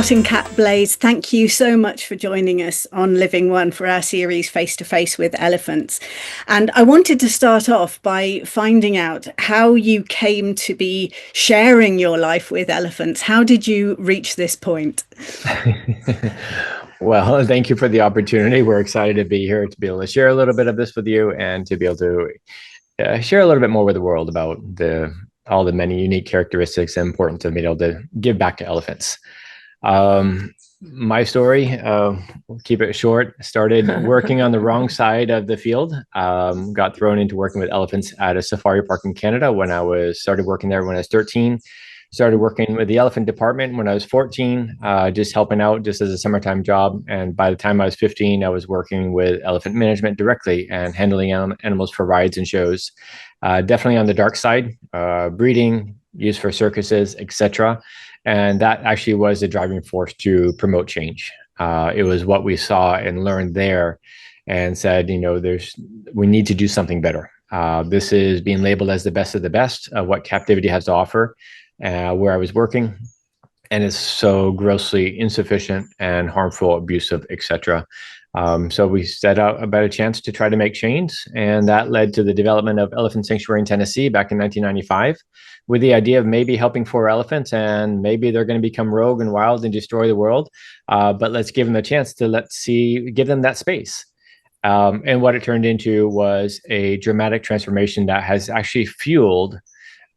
Scott and Kat Blais, thank you so much for joining us on Living One for our series Face to Face with Elephants. And I wanted to start off by finding out how you came to be sharing your life with elephants. How did you reach this point? Well, thank you for the opportunity. We're excited to be here to be able to share a little bit of this with you and to be able to share a little bit more with the world about all the many unique characteristics and importance of being able to give back to elephants. My story, we'll keep it short, started working on the wrong side of the field, got thrown into working with elephants at a safari park in Canada when started working there when I was 13. Started working with the elephant department when I was 14, just helping out just as a summertime job. And by the time I was 15, I was working with elephant management directly and handling animals for rides and shows. Definitely on the dark side, breeding, used for circuses, etc. And that actually was the driving force to promote change. It was what we saw and learned there and said, we need to do something better. This is being labeled as the best of the best of what captivity has to offer. Where I was working, and it's so grossly insufficient and harmful, abusive, etc. So we set out about a chance to try to make change, and that led to the development of Elephant Sanctuary in Tennessee back in 1995, with the idea of maybe helping 4 elephants, and maybe they're going to become rogue and wild and destroy the world. But let's give them a chance to give them that space. And what it turned into was a dramatic transformation that has actually fueled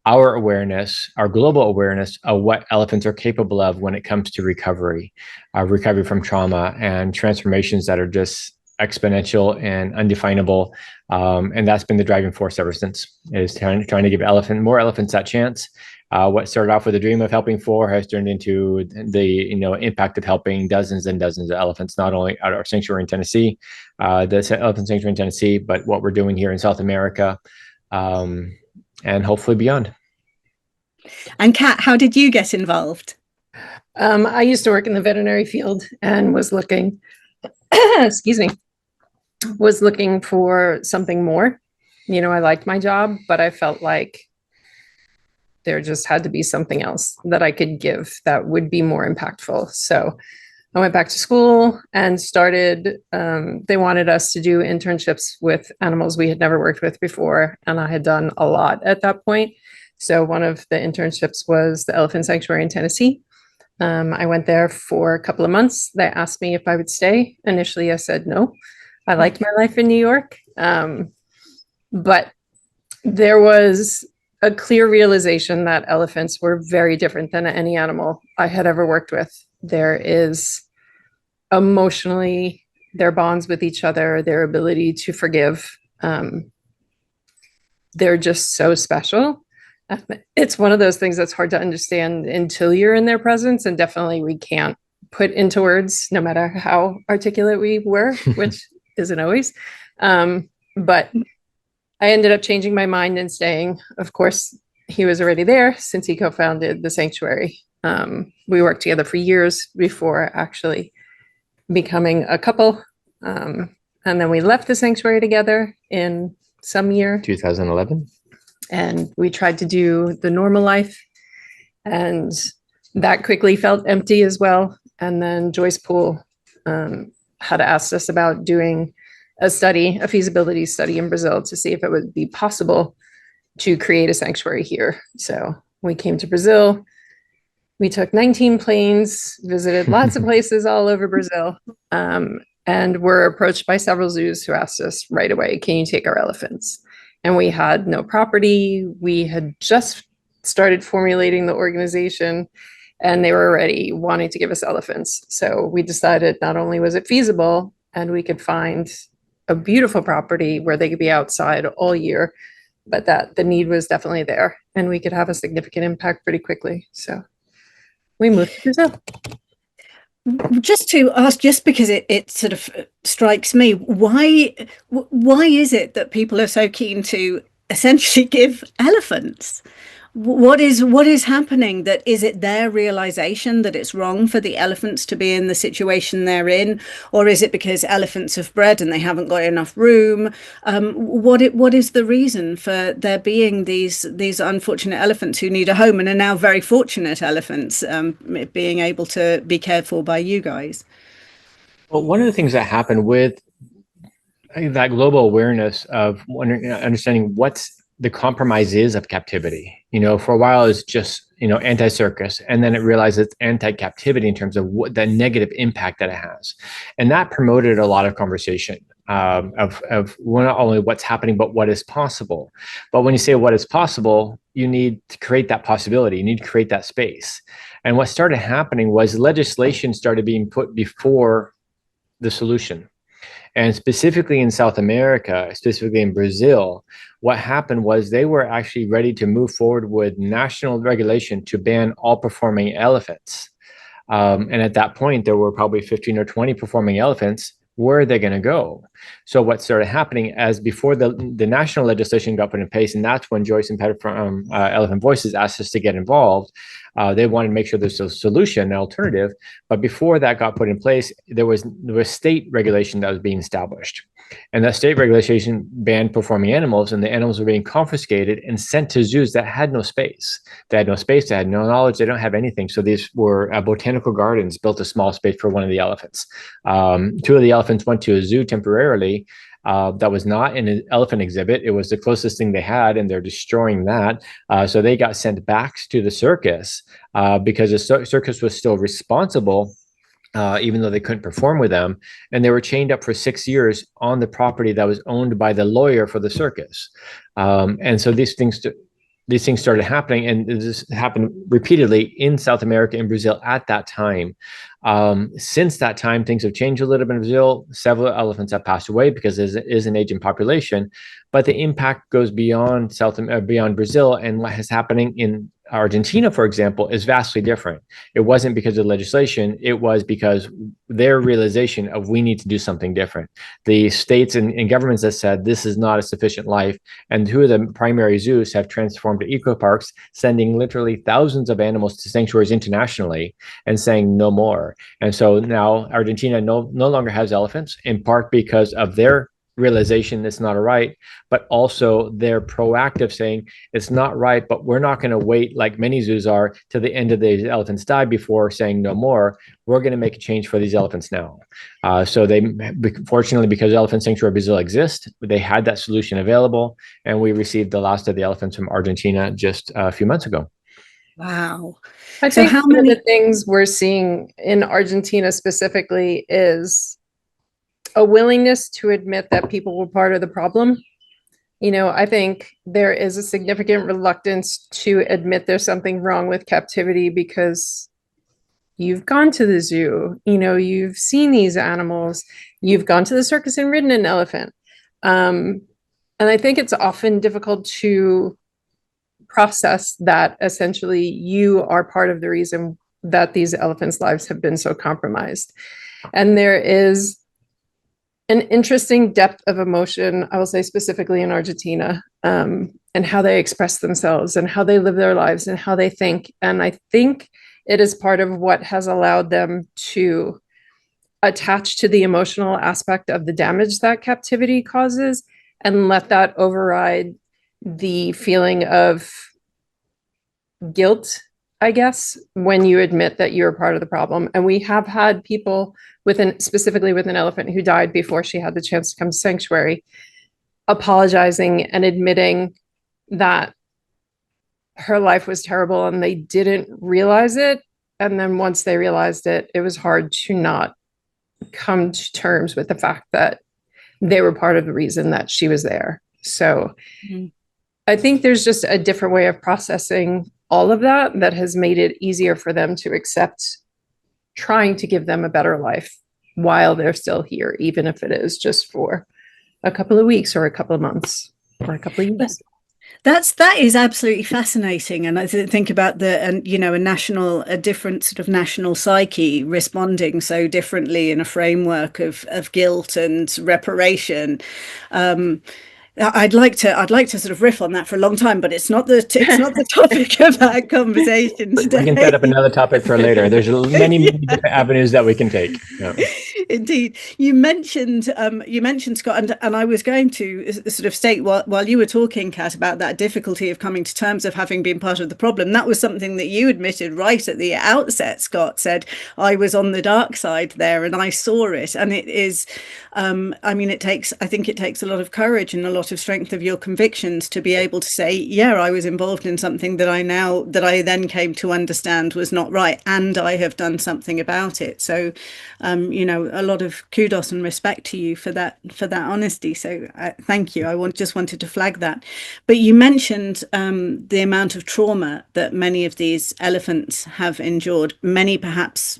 our awareness, our global awareness of what elephants are capable of when it comes to recovery from trauma, and transformations that are just exponential and undefinable. And that's been the driving force ever since, is trying to give more elephants that chance. What started off with a dream of helping 4 has turned into the impact of helping dozens and dozens of elephants, not only at our sanctuary in Tennessee, the Elephant Sanctuary in Tennessee, but what we're doing here in South America. And hopefully beyond. And Kat, how did you get involved? I used to work in the veterinary field and was looking, was looking for something more. I liked my job, but I felt like there just had to be something else that I could give that would be more impactful. So I went back to school and started, they wanted us to do internships with animals we had never worked with before. And I had done a lot at that point. So one of the internships was the Elephant Sanctuary in Tennessee. I went there for a couple of months. They asked me if I would stay. Initially, I said no. I liked my life in New York. But there was a clear realization that elephants were very different than any animal I had ever worked with. There is emotionally, their bonds with each other, their ability to forgive. They're just so special. It's one of those things that's hard to understand until you're in their presence. And definitely we can't put into words, no matter how articulate we were, which isn't always. But I ended up changing my mind and staying. Of course, he was already there since he co-founded the sanctuary. We worked together for years before actually becoming a couple. And then we left the sanctuary together in some year. 2011. And we tried to do the normal life. And that quickly felt empty as well. And then Joyce Poole had asked us about doing a feasibility study in Brazil to see if it would be possible to create a sanctuary here. So we came to Brazil. We took 19 planes, visited lots of places all over Brazil, and were approached by several zoos who asked us right away, can you take our elephants? And we had no property. We had just started formulating the organization, and they were already wanting to give us elephants. So we decided not only was it feasible and we could find a beautiful property where they could be outside all year, but that the need was definitely there and we could have a significant impact pretty quickly. So we moved to Brazil. Just to ask, just because it sort of strikes me, why is it that people are so keen to essentially give elephants? What is happening? That is it their realization that it's wrong for the elephants to be in the situation they're in, or is it because elephants have bred and they haven't got enough room? What is the reason for there being these unfortunate elephants who need a home and are now very fortunate elephants being able to be cared for by you guys? Well, one of the things that happened with that global awareness of understanding what's the compromise is of captivity. For a while it's just, anti-circus, and then it realized it's anti-captivity in terms of what the negative impact that it has. And that promoted a lot of conversation of not only what's happening, but what is possible. But when you say what is possible, you need to create that possibility. You need to create that space. And what started happening was legislation started being put before the solution. And specifically in South America, specifically in Brazil, what happened was they were actually ready to move forward with national regulation to ban all performing elephants. And at that point, there were probably 15 or 20 performing elephants. Where are they going to go? So what started happening as before the national legislation got put in place, and that's when Joyce and Peter from Elephant Voices asked us to get involved. They wanted to make sure there's a solution, an alternative. But before that got put in place, there was state regulation that was being established. And that state regulation banned performing animals, and the animals were being confiscated and sent to zoos that had no space. They had no space, they had no knowledge, they don't have anything. So these were botanical gardens built a small space for one of the elephants. Two of the elephants went to a zoo temporarily. That was not in an elephant exhibit. It was the closest thing they had, and they're destroying that. So they got sent back to the circus because the circus was still responsible, even though they couldn't perform with them. And they were chained up for 6 years on the property that was owned by the lawyer for the circus. And so these things started happening, and this happened repeatedly in South America and Brazil at that time. Since that time, things have changed a little bit in Brazil. Several elephants have passed away because there is an aging population, but the impact goes beyond beyond Brazil. And what is happening in Argentina, for example, is vastly different. It wasn't because of legislation. It was because their realization of we need to do something different. The states and governments that said this is not a sufficient life, and two of the primary zoos have transformed to eco parks, sending literally thousands of animals to sanctuaries internationally and saying no more. And so now Argentina no longer has elephants, in part because of their realization it's not right, but also they're proactive saying it's not right, but we're not going to wait like many zoos are till the end of the elephants die before saying no more. We're going to make a change for these elephants now. So they, fortunately, because Elephant Sanctuary Brasil exists, they had that solution available, and we received the last of the elephants from Argentina just a few months ago. Wow. I think one of the things we're seeing in Argentina specifically is a willingness to admit that people were part of the problem. I think there is a significant reluctance to admit there's something wrong with captivity because you've gone to the zoo, you've seen these animals, you've gone to the circus and ridden an elephant. And I think it's often difficult to process that essentially you are part of the reason that these elephants' lives have been so compromised. And there is an interesting depth of emotion, I will say specifically in Argentina, and how they express themselves and how they live their lives and how they think. And I think it is part of what has allowed them to attach to the emotional aspect of the damage that captivity causes and let that override the feeling of guilt, I guess, when you admit that you're part of the problem. And we have had people specifically with an elephant who died before she had the chance to come to sanctuary, apologizing and admitting that her life was terrible and they didn't realize it. And then once they realized it, it was hard to not come to terms with the fact that they were part of the reason that she was there. So I think there's just a different way of processing all of that has made it easier for them to accept trying to give them a better life while they're still here, even if it is just for a couple of weeks or a couple of months or a couple of years. That is absolutely fascinating. And I think about a different sort of national psyche responding so differently in a framework of guilt and reparation. I'd like to sort of riff on that for a long time, but it's not the topic of our conversation today. We can set up another topic for later. There's many different avenues that we can take. Yeah. Indeed, you mentioned Scott, and I was going to sort of state while you were talking, Kat, about that difficulty of coming to terms of having been part of the problem. That was something that you admitted right at the outset. Scott said, "I was on the dark side there, and I saw it." And it is, I mean, I think it takes a lot of courage and a lot of strength of your convictions to be able to say, yeah, I was involved in something that I then came to understand was not right, and I have done something about it. So, a lot of kudos and respect to you for that honesty. So thank you. Just wanted to flag that. But you mentioned the amount of trauma that many of these elephants have endured, many perhaps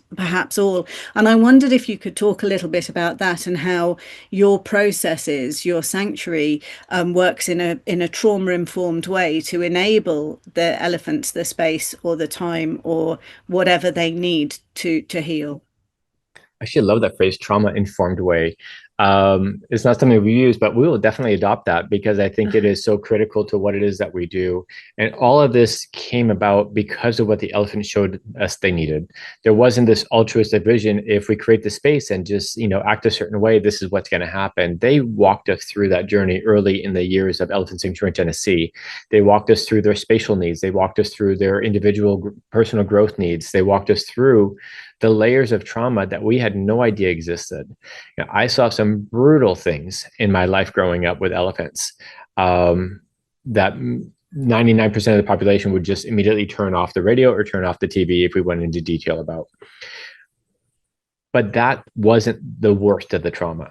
all. And I wondered if you could talk a little bit about that and how your processes, your sanctuary, works in a trauma-informed way to enable the elephants the space or the time or whatever they need to heal. I actually love that phrase, trauma-informed way. It's not something we use, but we will definitely adopt that because I think it is so critical to what it is that we do. And all of this came about because of what the elephant showed us they needed. There wasn't this altruistic vision. If we create the space and just, act a certain way, this is what's going to happen. They walked us through that journey early in the years of Elephant Sanctuary in Tennessee. They walked us through their spatial needs. They walked us through their individual personal growth needs. They walked us through the layers of trauma that we had no idea existed. I saw some brutal things in my life growing up with elephants that 99% of the population would just immediately turn off the radio or turn off the TV if we went into detail about. But that wasn't the worst of the trauma.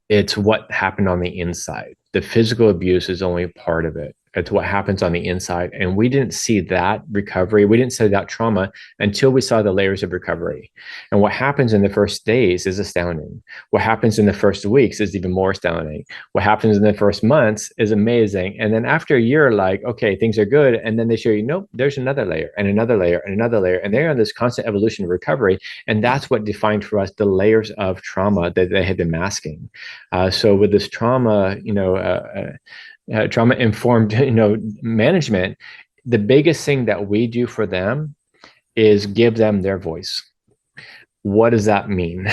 It's what happened on the inside. The physical abuse is only part of it. It's what happens on the inside. And we didn't see that recovery. We didn't see that trauma until we saw the layers of recovery. And what happens in the first days is astounding. What happens in the first weeks is even more astounding. What happens in the first months is amazing. And then after a year, like, okay, things are good. And then they show you, nope, there's another layer and another layer and another layer. And they're on this constant evolution of recovery. And that's what defined for us the layers of trauma that they had been masking. So with this trauma, trauma-informed, management, the biggest thing that we do for them is give them their voice. What does that mean?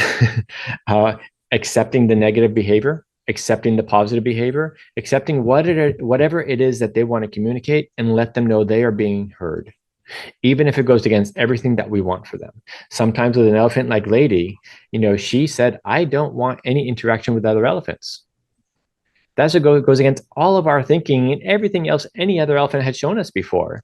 Accepting the negative behavior, accepting the positive behavior, accepting whatever it is that they want to communicate, and let them know they are being heard, even if it goes against everything that we want for them. Sometimes with an elephant like Lady, she said, I don't want any interaction with other elephants. That's what goes against all of our thinking and everything else any other elephant had shown us before.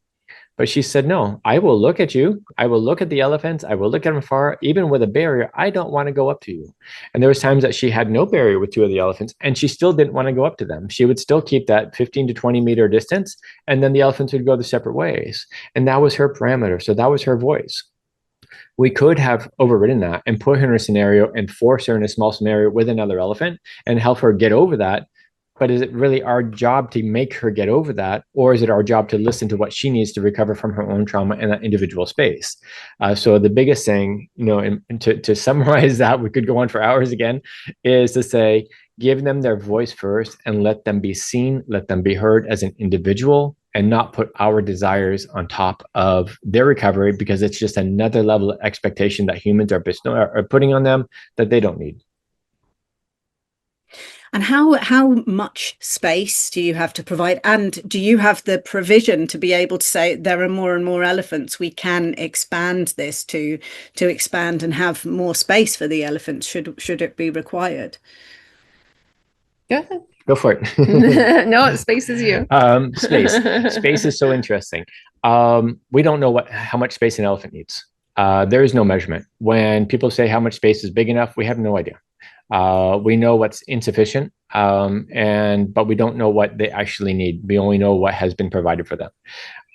But she said, no, I will look at you. I will look at the elephants. I will look at them far. Even with a barrier, I don't want to go up to you. And there was times that she had no barrier with two of the elephants, and she still didn't want to go up to them. She would still keep that 15 to 20 meter distance, and then the elephants would go the separate ways. And that was her parameter. So that was her voice. We could have overridden that and put her in a scenario and force her in a small scenario with another elephant and help her get over that. But is it really our job to make her get over that? Or is it our job to listen to what she needs to recover from her own trauma in that individual space? So the biggest thing, and to summarize that, we could go on for hours again, is to say, give them their voice first and let them be seen, let them be heard as an individual, and not put our desires on top of their recovery, because it's just another level of expectation that humans are putting on them that they don't need. And how much space do you have to provide? And do you have the provision to be able to say there are more and more elephants? We can expand this to expand and have more space for the elephants should it be required? Go ahead. Go for it. No, space is you. Space is so interesting. We don't know how much space an elephant needs. There is no measurement. When people say how much space is big enough, we have no idea. We know what's insufficient, but we don't know what they actually need. We only know what has been provided for them.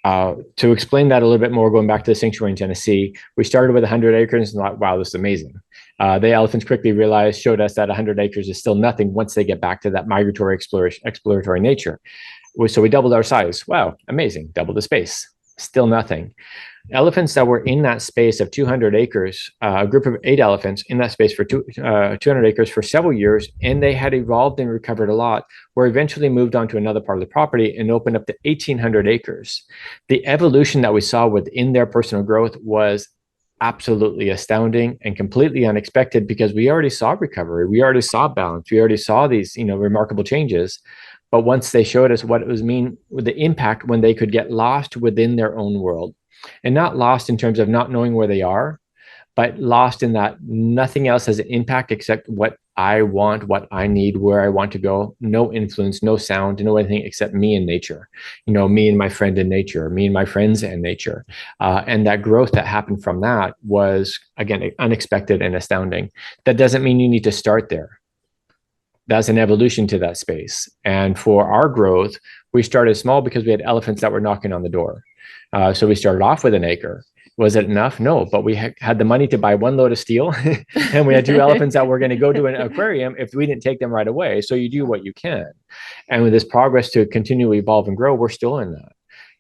To explain that a little bit more, going back to the sanctuary in Tennessee, we started with 100 acres and thought, wow, this is amazing. The elephants quickly showed us that 100 acres is still nothing once they get back to that migratory exploratory nature. So we doubled our size. Wow, amazing, double the space. Still nothing. Elephants that were in that space of 200 acres, a group of 8 elephants in that space for 200 acres for several years, and they had evolved and recovered a lot, were eventually moved on to another part of the property and opened up to 1,800 acres. The evolution that we saw within their personal growth was absolutely astounding and completely unexpected, because we already saw recovery, we already saw balance, we already saw these, remarkable changes. But once they showed us what it was mean with the impact when they could get lost within their own world, and not lost in terms of not knowing where they are, but lost in that nothing else has an impact except what I want, what I need, where I want to go. No influence, no sound, no anything except me and nature, me and my friend in nature, me and my friends and nature. And that growth that happened from that was, again, unexpected and astounding. That doesn't mean you need to start there. That's an evolution to that space. And for our growth, we started small because we had elephants that were knocking on the door. So we started off with an acre. Was it enough? No, but we had the money to buy 1 load of steel and we had 2 elephants that were going to go to an aquarium if we didn't take them right away. So you do what you can. And with this progress to continually evolve and grow, we're still in that.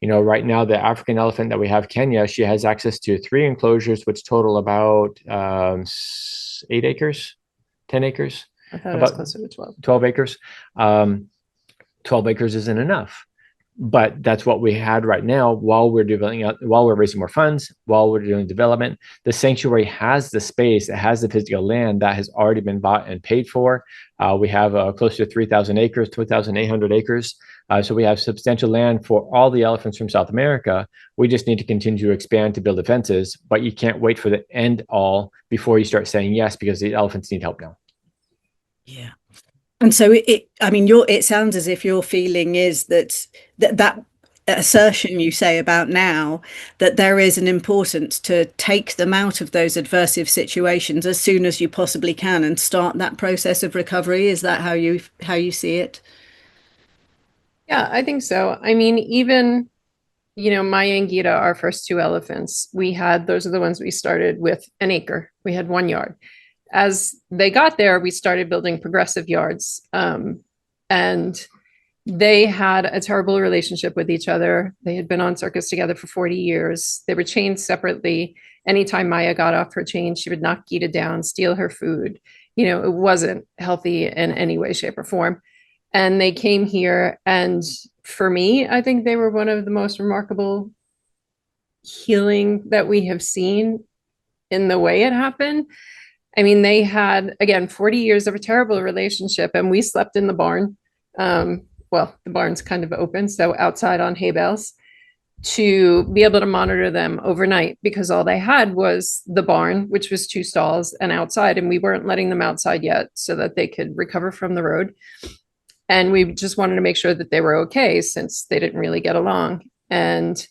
Right now, the African elephant that we have, Kenya, she has access to 3 enclosures, which total about 8 acres, 10 acres. I thought it was closer to 12. 12 acres. 12 acres isn't enough. But that's what we had right now while we're while we're raising more funds, while we're doing development. The sanctuary has the space, it has the physical land that has already been bought and paid for. We have close to 3,000 acres, 2,800 acres. So we have substantial land for all the elephants from South America. We just need to continue to expand to build the fences, but you can't wait for the end all before you start saying yes, because the elephants need help now. Yeah. And so it sounds as if your feeling is that assertion you say about now, that there is an importance to take them out of those adversive situations as soon as you possibly can and start that process of recovery. Is that how you see it? Yeah, I think so. I mean, even, Maya and Gita, our first 2 elephants, those are the ones we started with an acre. We had 1 yard. As they got there, we started building progressive yards. And they had a terrible relationship with each other. They had been on circus together for 40 years. They were chained separately. Anytime Maya got off her chain, she would knock Gita down, steal her food. It wasn't healthy in any way, shape, or form. And they came here. And for me, I think they were one of the most remarkable healing that we have seen in the way it happened. I mean, they had, again, 40 years of a terrible relationship, and we slept in the barn. Well, the barn's kind of open, so outside on hay bales, to be able to monitor them overnight, because all they had was the barn, which was 2 stalls, and outside, and we weren't letting them outside yet so that they could recover from the road. And we just wanted to make sure that they were okay, since they didn't really get along. And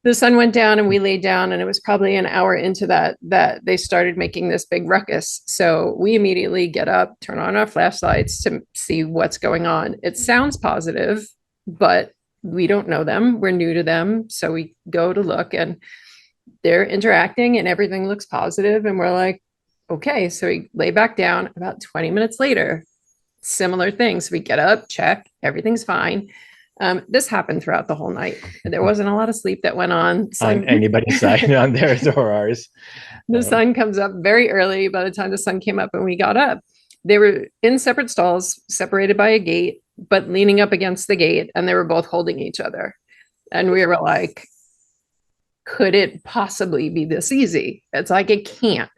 the sun went down and we laid down, and it was probably an hour into that they started making this big ruckus. So we immediately get up, turn on our flashlights to see what's going on. It sounds positive, but we don't know them. We're new to them. So we go to look, and they're interacting and everything looks positive. And we're like, okay. So we lay back down. About 20 minutes later, similar thing. So we get up, check, everything's fine. This happened throughout the whole night. There wasn't a lot of sleep that went on anybody's side, on theirs or ours. The sun comes up very early. By the time the sun came up and we got up, they were in separate stalls, separated by a gate, but leaning up against the gate, and they were both holding each other. And we were like, could it possibly be this easy? It's like, it can't.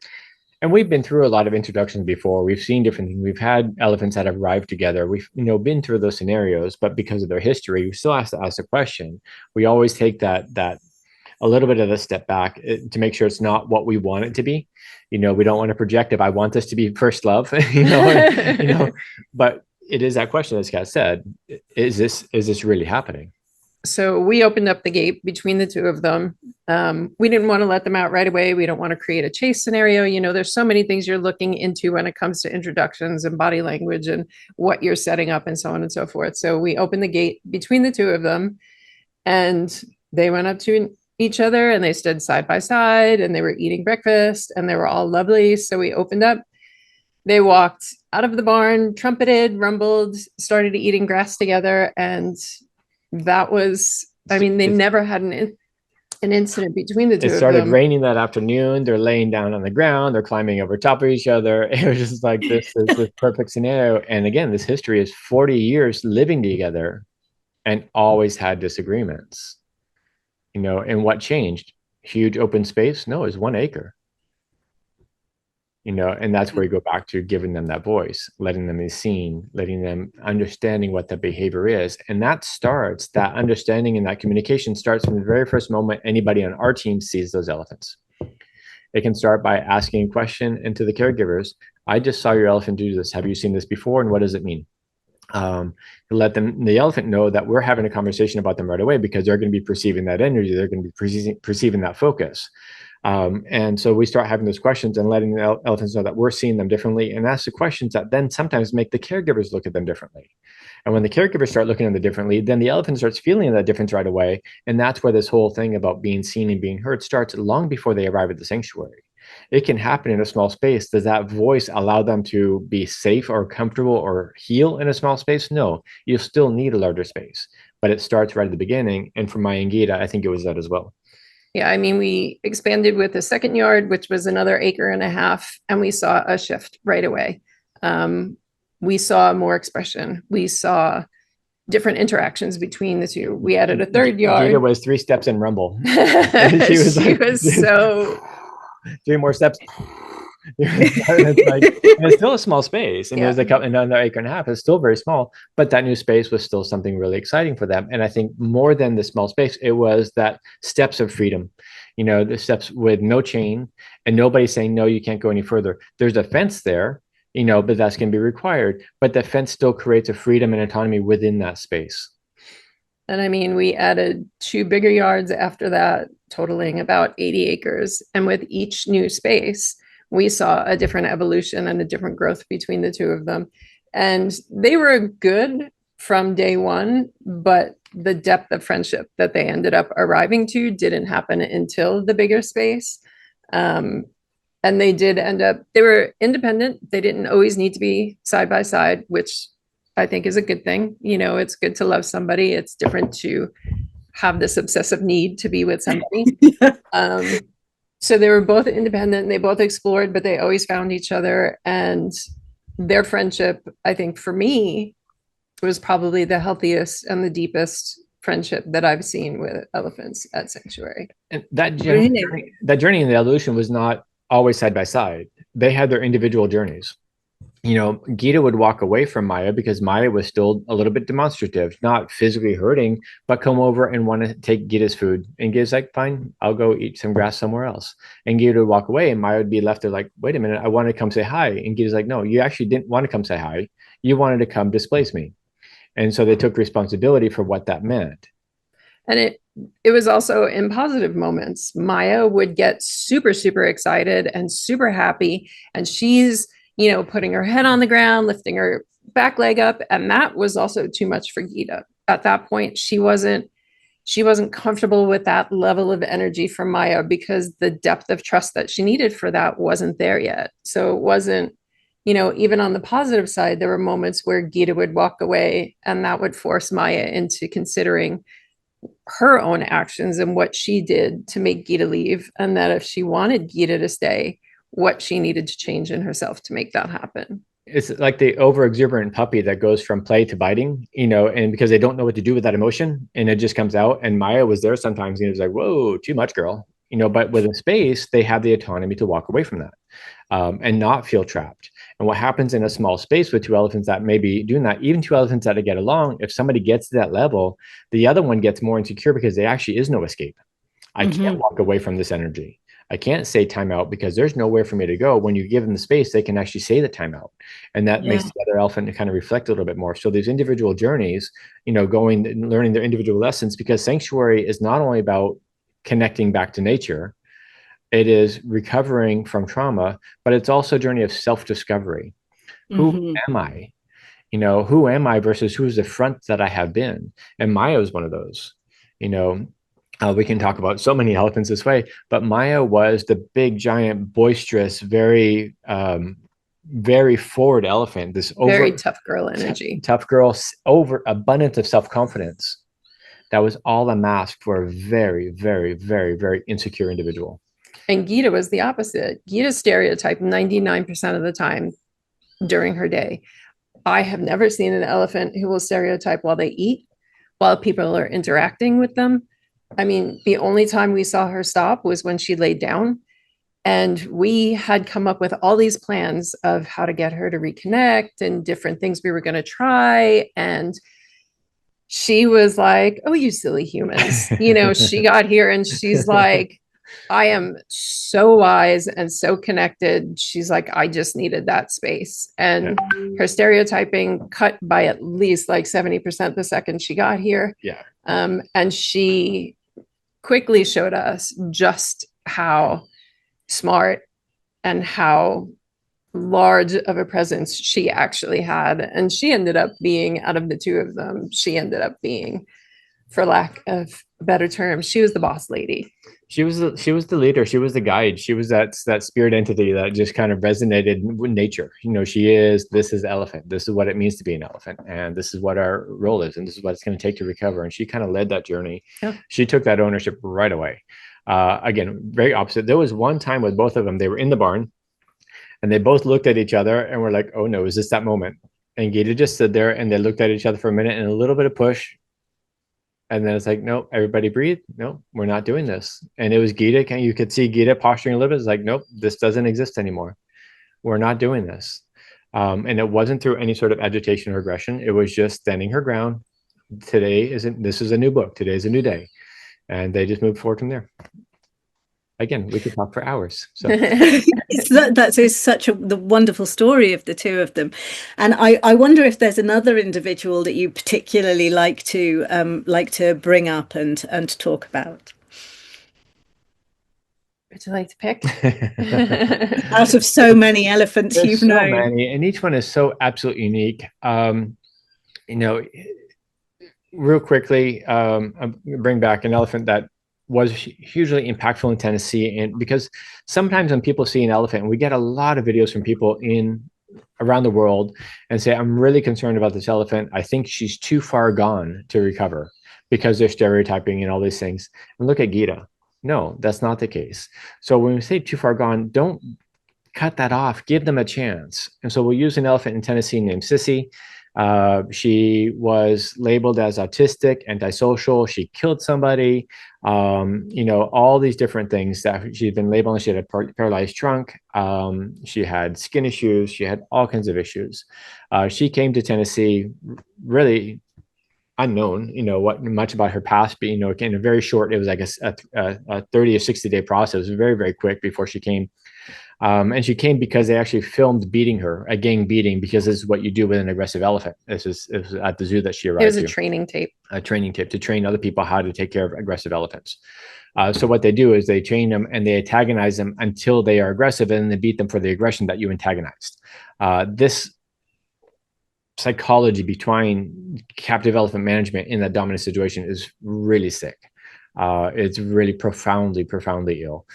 And we've been through a lot of introductions before. We've seen different things. We've had elephants that have arrived together. We've been through those scenarios, but because of their history, we still have to ask the question. We always take that a little bit of a step back to make sure it's not what we want it to be. We don't want to project if I want this to be first love, but it is that question, as Kat said, is this really happening? So we opened up the gate between the 2 of them. We didn't want to let them out right away. We don't want to create a chase scenario. There's so many things you're looking into when it comes to introductions and body language and what you're setting up and so on and so forth. So we opened the gate between the 2 of them, and they went up to each other, and they stood side by side, and they were eating breakfast, and they were all lovely. So we opened up. They walked out of the barn, trumpeted, rumbled, started eating grass together, and that was I mean, they never had an incident between the two It of started them. raining that afternoon. They're laying down on the ground. They're climbing over top of each other. It was just like, this is the perfect scenario. And again, this history is 40 years living together and always had disagreements, and what changed? Huge open space? No, it was 1 acre. And that's where you go back to giving them that voice, letting them be seen, letting them understanding what the behavior is. And that understanding and that communication starts from the very first moment anybody on our team sees those elephants. It can start by asking a question into the caregivers. I just saw your elephant do this. Have you seen this before? And what does it mean? Let the elephant know that we're having a conversation about them right away, because they're going to be perceiving that energy. They're going to be perceiving that focus. And so we start having those questions and letting the elephants know that we're seeing them differently, and ask the questions that then sometimes make the caregivers look at them differently. And when the caregivers start looking at them differently, then the elephant starts feeling that difference right away. And that's where this whole thing about being seen and being heard starts long before they arrive at the sanctuary. It can happen in a small space. Does that voice allow them to be safe or comfortable or heal in a small space? No, you still need a larger space, but it starts right at the beginning. And for Maya and Gita, I think it was that as well. Yeah, I mean, we expanded with the second yard, which was another 1.5 acres, and we saw a shift right away. We saw more expression. We saw different interactions between the two. We added a third yard. Gita was 3 steps in rumble. She was so 3 more steps. It's still a small space, and there's another 1.5 acres. It's still very small, but that new space was still something really exciting for them. And I think more than the small space, it was that steps of freedom, the steps with no chain and nobody saying, no, you can't go any further. There's a fence there, but that's going to be required, but the fence still creates a freedom and autonomy within that space. And I mean, we added 2 bigger yards after that, totaling about 80 acres. And with each new space, we saw a different evolution and a different growth between the two of them. And they were good from day one, but the depth of friendship that they ended up arriving to didn't happen until the bigger space. And they did they were independent. They didn't always need to be side by side, which I think is a good thing. It's good to love somebody. It's different to have this obsessive need to be with somebody. So they were both independent, and they both explored, but they always found each other. And their friendship, I think for me, was probably the healthiest and the deepest friendship that I've seen with elephants at Sanctuary. And that journey in the evolution was not always side by side. They had their individual journeys. Gita would walk away from Maya because Maya was still a little bit demonstrative, not physically hurting, but come over and want to take Gita's food. And Gita's like, fine, I'll go eat some grass somewhere else. And Gita would walk away, and Maya would be left there like, wait a minute, I want to come say hi. And Gita's like, no, you actually didn't want to come say hi. You wanted to come displace me. And so they took responsibility for what that meant. And it was also in positive moments. Maya would get super, super excited and super happy. And she's putting her head on the ground, lifting her back leg up. And that was also too much for Gita. At that point, she wasn't comfortable with that level of energy from Maya, because the depth of trust that she needed for that wasn't there yet. So it wasn't, even on the positive side, there were moments where Gita would walk away, and that would force Maya into considering her own actions and what she did to make Gita leave. And that if she wanted Gita to stay, what she needed to change in herself to make that happen. It's like the over exuberant puppy that goes from play to biting, and because they don't know what to do with that emotion, and it just comes out. And Maya was there sometimes, it was like, whoa, too much, girl, but within space, they have the autonomy to walk away from that and not feel trapped. And what happens in a small space with 2 elephants that may be doing that, even 2 elephants that get along, if somebody gets to that level, the other one gets more insecure because there actually is no escape. I can't walk away from this energy. I can't say timeout because there's nowhere for me to go. When you give them the space, they can actually say the timeout. And that makes the other elephant to kind of reflect a little bit more. So these individual journeys, going and learning their individual lessons, because Sanctuary is not only about connecting back to nature, it is recovering from trauma, but it's also a journey of self-discovery. Who am I? Who am I versus who's the front that I have been? And Maya was one of those, we can talk about so many elephants this way, but Maya was the big, giant, boisterous, very, very forward elephant. This very tough girl energy, tough girl, over abundance of self-confidence. that was all a mask for a very, very, very, very insecure individual. And Gita was the opposite. Gita stereotyped 99% of the time during her day. I have never seen an elephant who will stereotype while they eat, while people are interacting with them. I mean, the only time we saw her stop was when she laid down. And we had come up with all these plans of how to get her to reconnect and different things we were going to try. And she was like, oh, you silly humans. She got here and she's like, I am so wise and so connected. She's like, I just needed that space. And her stereotyping cut by at least like 70% the second she got here. Yeah. And she quickly showed us just how smart and how large of a presence she actually had. And she ended up being, out of the two of them, she ended up being, for lack of better terms, she was the boss lady. She was the leader. She was the guide. She was that spirit entity that just kind of resonated with nature. This is elephant. This is what it means to be an elephant. And this is what our role is. And this is what it's going to take to recover. And she kind of led that journey. Yeah. She took that ownership right away. Again, very opposite. There was one time with both of them, they were in the barn and they both looked at each other and were like, oh no, is this that moment? And Gita just stood there and they looked at each other for a minute and a little bit of push. And then it's like, no, everybody breathe. No, we're not doing this. And it was Gita. You could see Gita posturing a little bit. It's like, nope, this doesn't exist anymore. We're not doing this. And it wasn't through any sort of agitation or aggression. It was just standing her ground. This is a new book. Today is a new day. And they just moved forward from there. Again, we could talk for hours. So that is such the wonderful story of the two of them, and I wonder if there's another individual that you particularly like to bring up and talk about. Would you like to pick? Out of so many elephants you've known, many, and each one is so absolutely unique. Real quickly, I'll bring back an elephant that was hugely impactful in Tennessee. And because sometimes when people see an elephant, and we get a lot of videos from people around the world and say, I'm really concerned about this elephant. I think she's too far gone to recover because they're stereotyping and all these things. And look at Gita. No, that's not the case. So when we say too far gone, don't cut that off. Give them a chance. And so we'll use an elephant in Tennessee named Sissy. She was labeled as autistic, antisocial. She killed somebody. All these different things that she'd been labeled. She had a paralyzed trunk. She had skin issues. She had all kinds of issues. She came to Tennessee really unknown, what much about her past, but, in a very short, it was like a 30 or 60 day process. It was very, very quick before she came. And she came because they actually filmed beating her, a gang beating, because this is what you do with an aggressive elephant. It was at the zoo that she arrived. It was a training tape. A training tape to train other people how to take care of aggressive elephants. So what they do is they train them and they antagonize them until they are aggressive, and then they beat them for the aggression that you antagonized. This psychology between captive elephant management in that dominant situation is really sick. It's really profoundly, profoundly ill.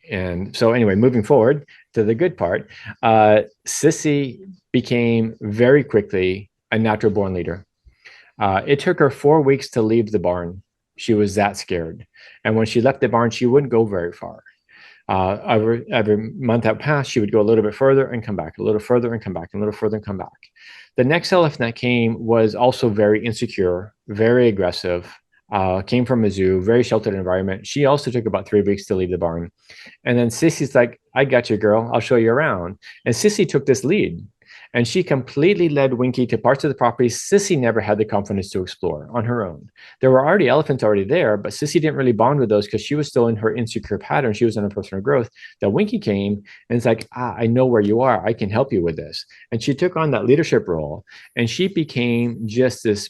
And so anyway, moving forward to the good part, Sissy became very quickly a natural born leader. It took her 4 weeks to leave the barn. She was that scared. And when she left the barn, she wouldn't go very far. Every month that passed, she would go a little bit further and come back, a little further and come back, a little further and come back. The next elephant that came was also very insecure, very aggressive, came from a zoo, very sheltered environment. She also took about 3 weeks to leave the barn. And then Sissy's like, I got you, girl. I'll show you around. And Sissy took this lead. And she completely led Winky to parts of the property Sissy never had the confidence to explore on her own. There were already elephants already there, but Sissy didn't really bond with those because she was still in her insecure pattern. She was in her personal growth. That Winky came and it's like, I know where you are. I can help you with this. And she took on that leadership role. And she became just this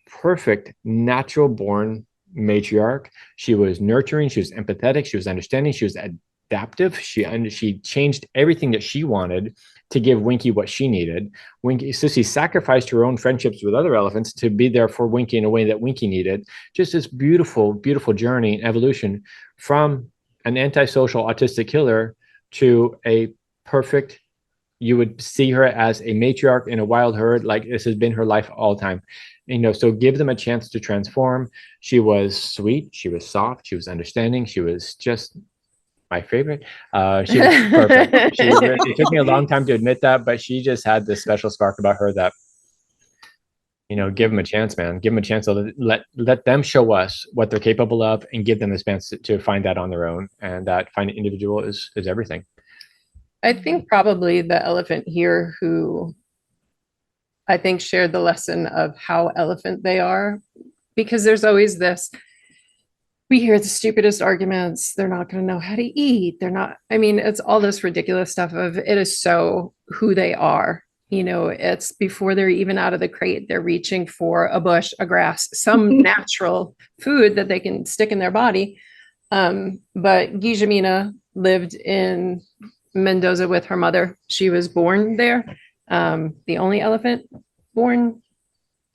perfect natural born matriarch. She was nurturing. She was empathetic. She was understanding. She was adaptive. She changed everything that she wanted to give Winky what she needed. Sissy sacrificed her own friendships with other elephants to be there for Winky in a way that Winky needed. Just this beautiful, beautiful journey and evolution from an antisocial autistic killer to a perfect you would see her as a matriarch in a wild herd. Like this has been her life all the time. So give them a chance to transform. She was sweet. She was soft. She was understanding. She was just my favorite. She was perfect. It took me a long time to admit that, but she just had this special spark about her that, give them a chance, man. Give them a chance to let them show us what they're capable of, and give them the chance to find that on their own. And that finding individual is everything. I think probably the elephant here who I think shared the lesson of how elephant they are, because there's always this, we hear the stupidest arguments. They're not going to know how to eat. They're not, it's all this ridiculous stuff of it is so who they are. It's before they're even out of the crate, they're reaching for a bush, a grass, some natural food that they can stick in their body. But Guillermina lived in Mendoza with her mother. She was born there. The only elephant born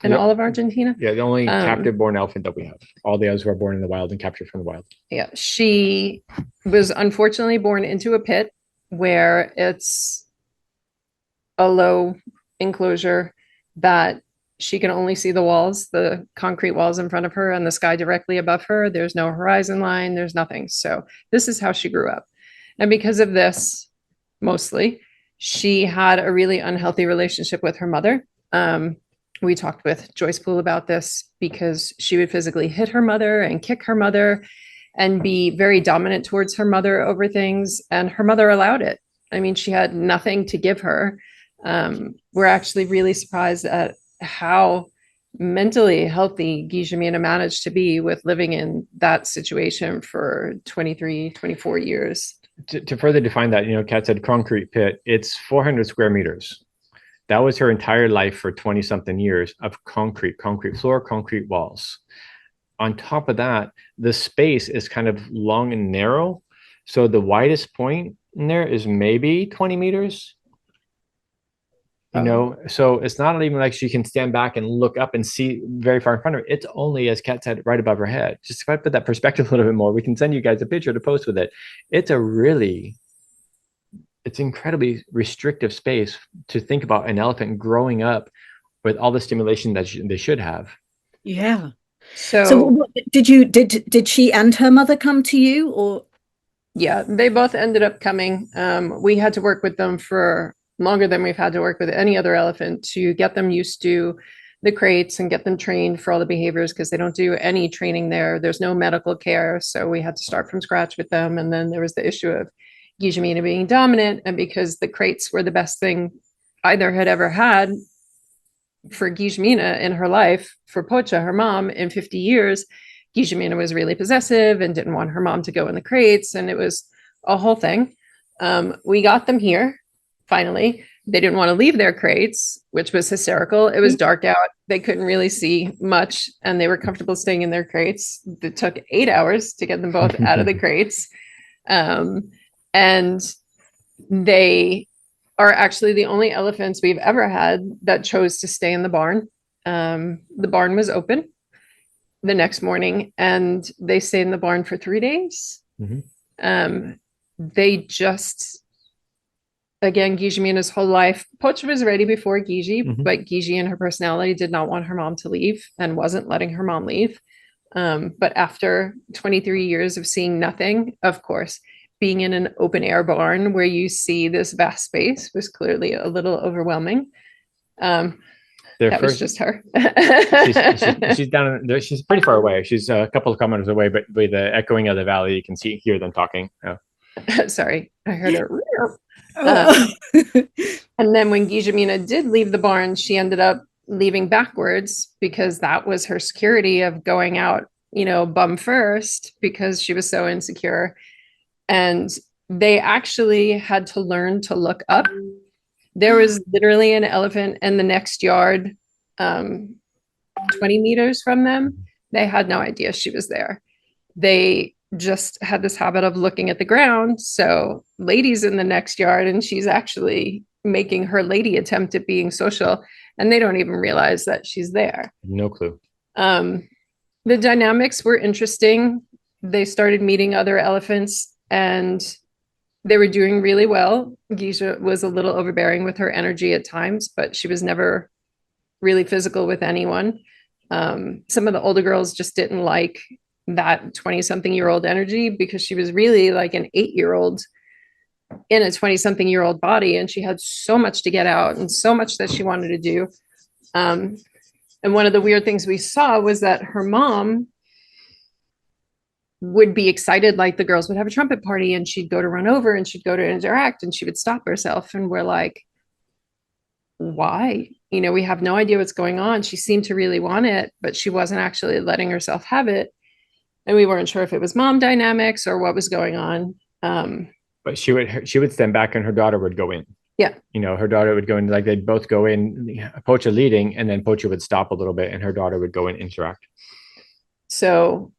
in all of Argentina. Yeah, the only captive born elephant that we have. All the others were born in the wild and captured from the wild. Yeah, she was unfortunately born into a pit where it's a low enclosure that she can only see the walls, the concrete walls in front of her and the sky directly above her. There's no horizon line. There's nothing. So this is how she grew up. And because of this, mostly, she had a really unhealthy relationship with her mother. We talked with Joyce Poole about this because she would physically hit her mother and kick her mother and be very dominant towards her mother over things. And her mother allowed it. She had nothing to give her. We're actually really surprised at how mentally healthy Guillermina managed to be with living in that situation for 23, 24 years. To further define that, Kat said concrete pit, it's 400 square meters. That was her entire life for 20 something years of concrete floor, concrete walls. On top of that, the space is kind of long and narrow. So the widest point in there is maybe 20 meters. So it's not even like she can stand back and look up and see very far in front of her. It's only, as Kat said, right above her head. Just if I put that perspective a little bit more, we can send you guys a picture to post with it. It's incredibly restrictive space to think about an elephant growing up with all the stimulation that they should have. Yeah. So did she and her mother come to you, or? Yeah, they both ended up coming. We had to work with them for longer than we've had to work with any other elephant to get them used to the crates and get them trained for all the behaviors, because they don't do any training there. There's no medical care. So we had to start from scratch with them. And then there was the issue of Guillermina being dominant. And because the crates were the best thing either had ever had for Guillermina in her life, for Pocha, her mom, in 50 years, Guillermina was really possessive and didn't want her mom to go in the crates. And it was a whole thing. We got them here. Finally, they didn't want to leave their crates, which was hysterical. It was dark out. They couldn't really see much, and they were comfortable staying in their crates. It took 8 hours to get them both out of the crates. And they are actually the only elephants we've ever had that chose to stay in the barn. The barn was open the next morning, and they stayed in the barn for 3 days. They just... Again, Guillermina's whole life, Pocha was ready before Gigi, but Gigi and her personality did not want her mom to leave and wasn't letting her mom leave. But after 23 years of seeing nothing, of course, being in an open air barn where you see this vast space was clearly a little overwhelming. Was just her. she's down there. She's pretty far away. She's a couple of kilometers away, but with the echoing of the valley, you can hear them talking. Oh. Sorry, I heard it. And then when Guillermina did leave the barn, she ended up leaving backwards because that was her security of going out, bum first, because she was so insecure. And they actually had to learn to look up. There was literally an elephant in the next yard, 20 meters from them. They had no idea she was there. They just had this habit of looking at the ground. So Lady's in the next yard, and she's actually making her lady attempt at being social, and they don't even realize that she's there. No clue. The dynamics were interesting. They started meeting other elephants, and They were doing really well. Geisha was a little overbearing with her energy at times, but she was never really physical with anyone. Some of the older girls just didn't like that 20-something-year-old energy because she was really like an 8-year-old in a 20-something-year-old body, and she had so much to get out and so much that she wanted to do. And one of the weird things we saw was that her mom would be excited, like the girls would have a trumpet party and she'd go to run over and she'd go to interact and she would stop herself. And we're like, why? We have no idea what's going on. She seemed to really want it, but she wasn't actually letting herself have it. And we weren't sure if it was mom dynamics or what was going on. But she would stand back and her daughter would go in. Yeah. Her daughter would go in, like they'd both go in, Pocha leading, and then Pocha would stop a little bit and her daughter would go and interact. So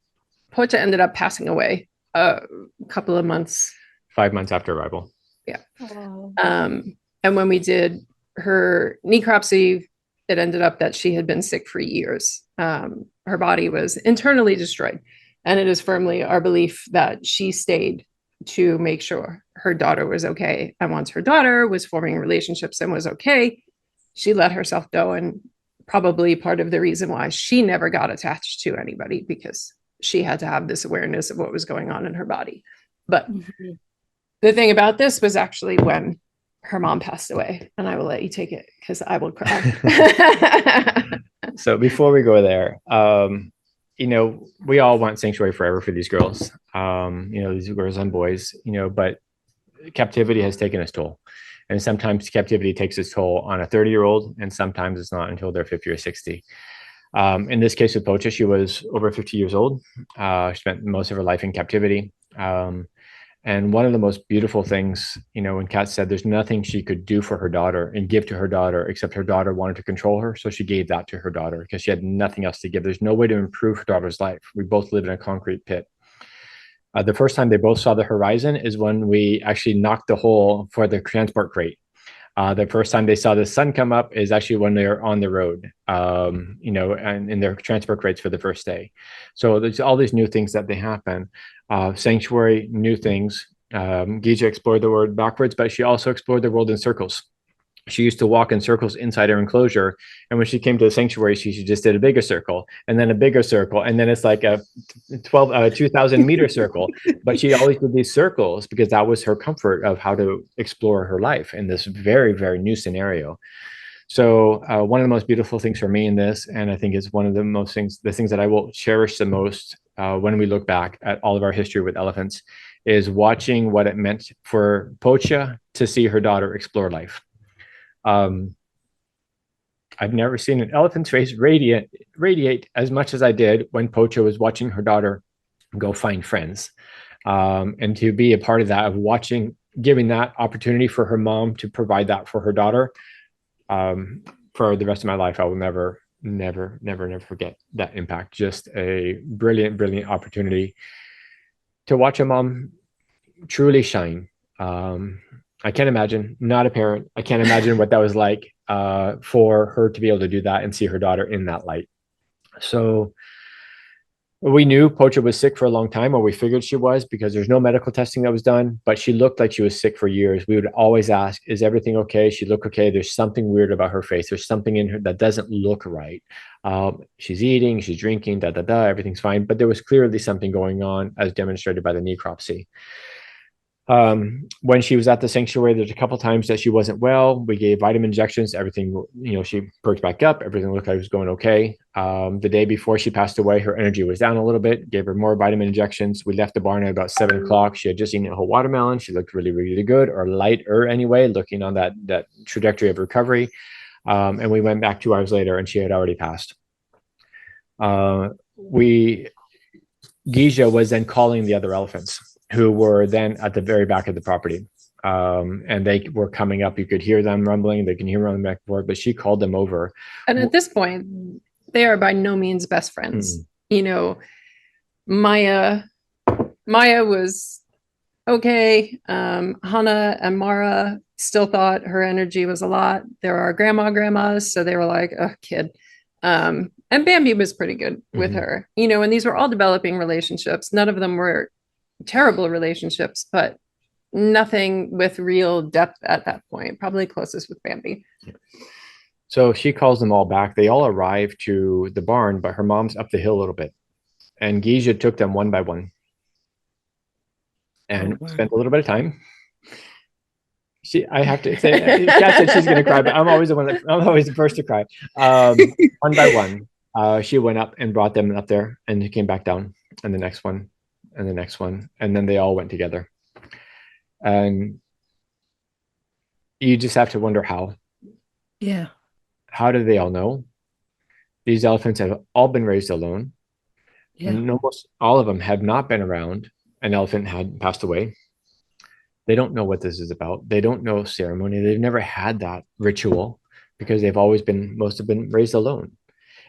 Pocha ended up passing away a couple of months. 5 months after arrival. Yeah. And when we did her necropsy, it ended up that she had been sick for years. Her body was internally destroyed. And it is firmly our belief that she stayed to make sure her daughter was okay. And once her daughter was forming relationships and was okay, she let herself go. And probably part of the reason why she never got attached to anybody, because she had to have this awareness of what was going on in her body. But the thing about this was actually when her mom passed away, and I will let you take it because I will cry. So before we go there, we all want sanctuary forever for these girls, these girls and boys, but captivity has taken its toll. And sometimes captivity takes its toll on a 30-year-old, and sometimes it's not until they're 50 or 60. In this case with Pocha, she was over 50 years old. She spent most of her life in captivity. And one of the most beautiful things, when Kat said there's nothing she could do for her daughter and give to her daughter, except her daughter wanted to control her. So she gave that to her daughter because she had nothing else to give. There's no way to improve her daughter's life. We both live in a concrete pit. The first time they both saw the horizon is when we actually knocked the hole for the transport crate. The first time they saw the sun come up is actually when they're on the road, and in their transport crates for the first day. So there's all these new things that they happen. Sanctuary, new things. Geisha explored the world backwards, but she also explored the world in circles. She used to walk in circles inside her enclosure. And when she came to the sanctuary, she just did a bigger circle and then a bigger circle. And then it's like a 2,000 meter circle. But she always did these circles because that was her comfort of how to explore her life in this very, very new scenario. So one of the most beautiful things for me in this, and I think is one of the things that I will cherish the most when we look back at all of our history with elephants, is watching what it meant for Pocha to see her daughter explore life. I've never seen an elephant's face radiate as much as I did when Pocha was watching her daughter go find friends. And to be a part of that, of giving that opportunity for her mom to provide that for her daughter, for the rest of my life, I will never forget that impact. Just a brilliant, brilliant opportunity to watch a mom truly shine. I can't imagine, not a parent, I can't imagine what that was like for her to be able to do that and see her daughter in that light. So we knew Pocha was sick for a long time, or we figured she was, because there's no medical testing that was done, but she looked like she was sick for years. We would always ask, is everything okay? She looked okay. There's something weird about her face. There's something in her that doesn't look right. She's eating, she's drinking, everything's fine. But there was clearly something going on, as demonstrated by the necropsy. When she was at the sanctuary, there's a couple times that she wasn't well. We gave vitamin injections, everything, she perked back up, everything looked like it was going okay. The day before she passed away, her energy was down a little bit, gave her more vitamin injections. We left the barn at about 7 o'clock. She had just eaten a whole watermelon. She looked really, really good, or lighter anyway, looking on that trajectory of recovery. And we went back 2 hours later and she had already passed. Geisha was then calling the other elephants, who were then at the very back of the property. And they were coming up. You could hear them rumbling. They can hear them back and forth, but she called them over. And at this point, they are by no means best friends. Maya was okay. Hannah and Mara still thought her energy was a lot. There are grandmas, so they were like, oh, kid. And Bambi was pretty good with her, and these were all developing relationships. None of them were terrible relationships, but nothing with real depth at that point. Probably closest with Bambi. So she calls them all back. They all arrive to the barn, but her mom's up the hill a little bit. And Geisha took them one by one and spent a little bit of time. I have to say, Kat said she's going to cry, but I'm always the first to cry. One by one, she went up and brought them up there, and she came back down, and the next one, and the next one, and then they all went together. And you just have to wonder how. Yeah. How do they all know? These elephants have all been raised alone. Yeah. And almost all of them have not been around an elephant had passed away. They don't know what this is about. They don't know ceremony. They've never had that ritual because most have been raised alone.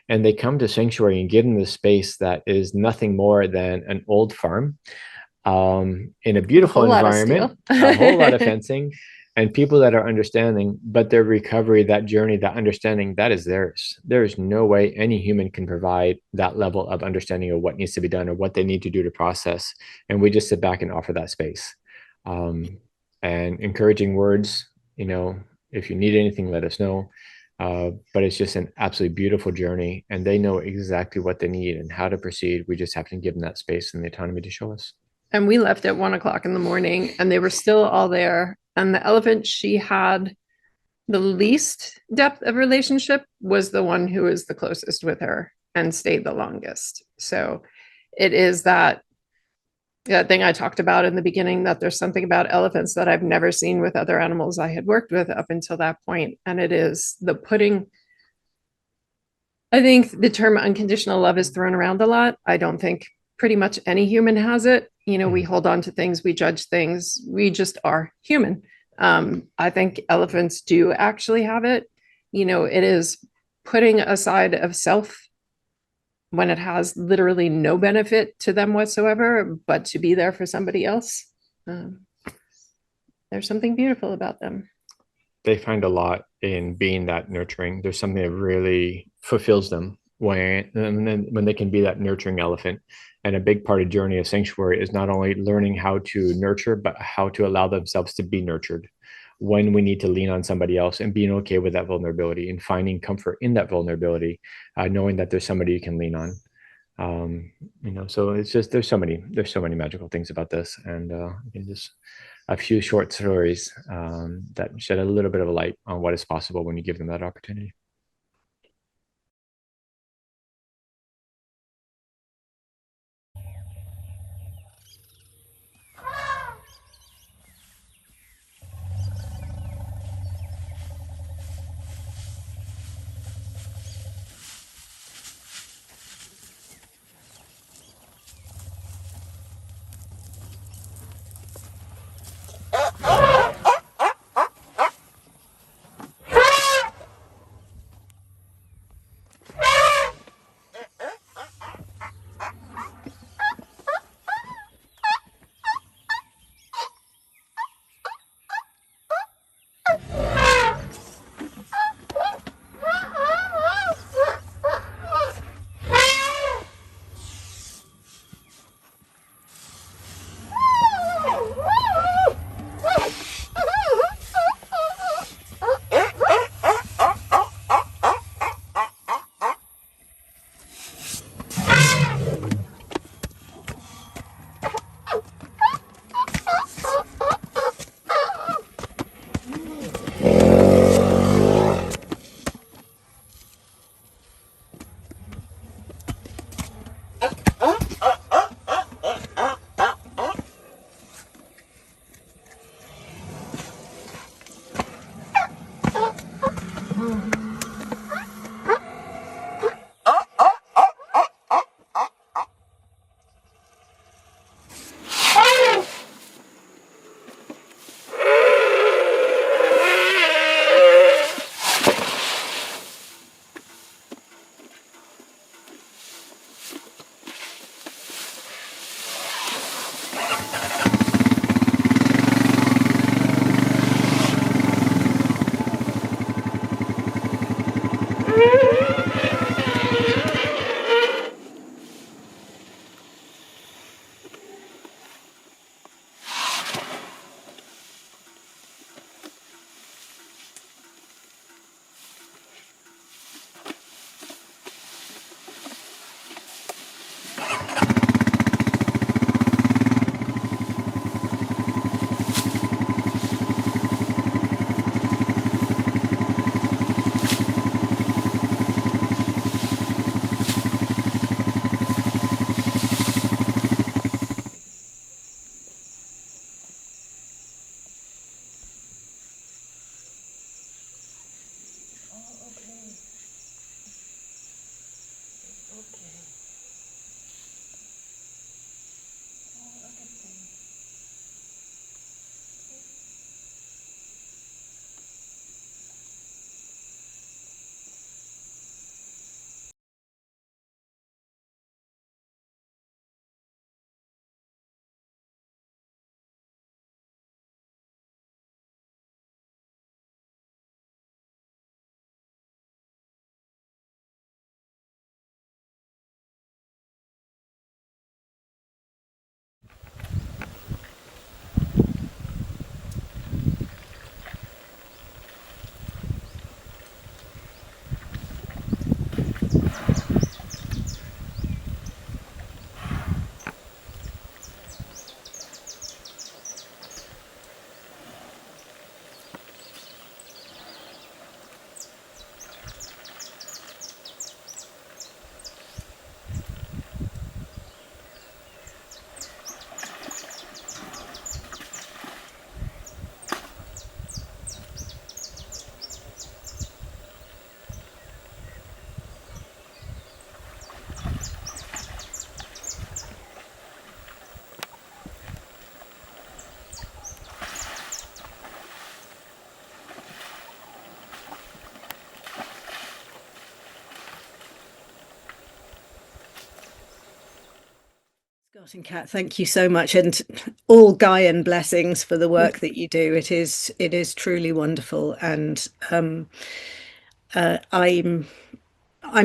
And they come to sanctuary and get in this space that is nothing more than an old farm in a beautiful environment, a whole lot of fencing, and people that are understanding, but their recovery, that journey, that understanding, that is theirs. There is no way any human can provide that level of understanding of what needs to be done or what they need to do to process. And we just sit back and offer that space. And encouraging words, if you need anything, let us know. But it's just an absolutely beautiful journey, and they know exactly what they need and how to proceed. We just have to give them that space and the autonomy to show us. And we left at 1 o'clock in the morning, and they were still all there. And the elephant she had the least depth of relationship was the one who was the closest with her and stayed the longest. So it is that thing I talked about in the beginning, that there's something about elephants that I've never seen with other animals I had worked with up until that point. And it is the putting. I think the term unconditional love is thrown around a lot. I don't think pretty much any human has it. We hold on to things, we judge things, we just are human. I think elephants do actually have it. It is putting aside of self when it has literally no benefit to them whatsoever, but to be there for somebody else. There's something beautiful about them. They find a lot in being that nurturing. There's something that really fulfills them when they can be that nurturing elephant. And a big part of journey of sanctuary is not only learning how to nurture, but how to allow themselves to be nurtured when we need to lean on somebody else, and being okay with that vulnerability and finding comfort in that vulnerability, knowing that there's somebody you can lean on. So it's just, there's so many magical things about this. And just a few short stories that shed a little bit of a light on what is possible when you give them that opportunity. Scott and Kat, thank you so much, and all Gaian blessings for the work that you do. It is truly wonderful, and I'm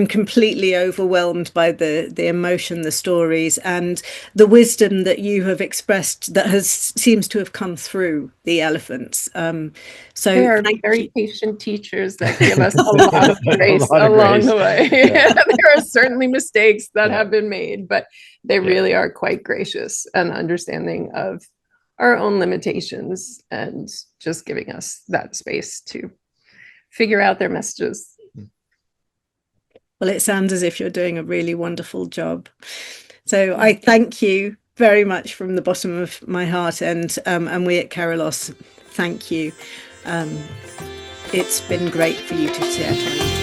completely overwhelmed by the emotion, the stories, and the wisdom that you have expressed that seems to have come through the elephants. So they are very patient teachers that give us a lot of grace along the way. Yeah. There are certainly mistakes that have been made, but they really are quite gracious and understanding of our own limitations and just giving us that space to figure out their messages. Well, it sounds as if you're doing a really wonderful job. So I thank you very much from the bottom of my heart, and we at Kerelos thank you. It's been great for you to share time.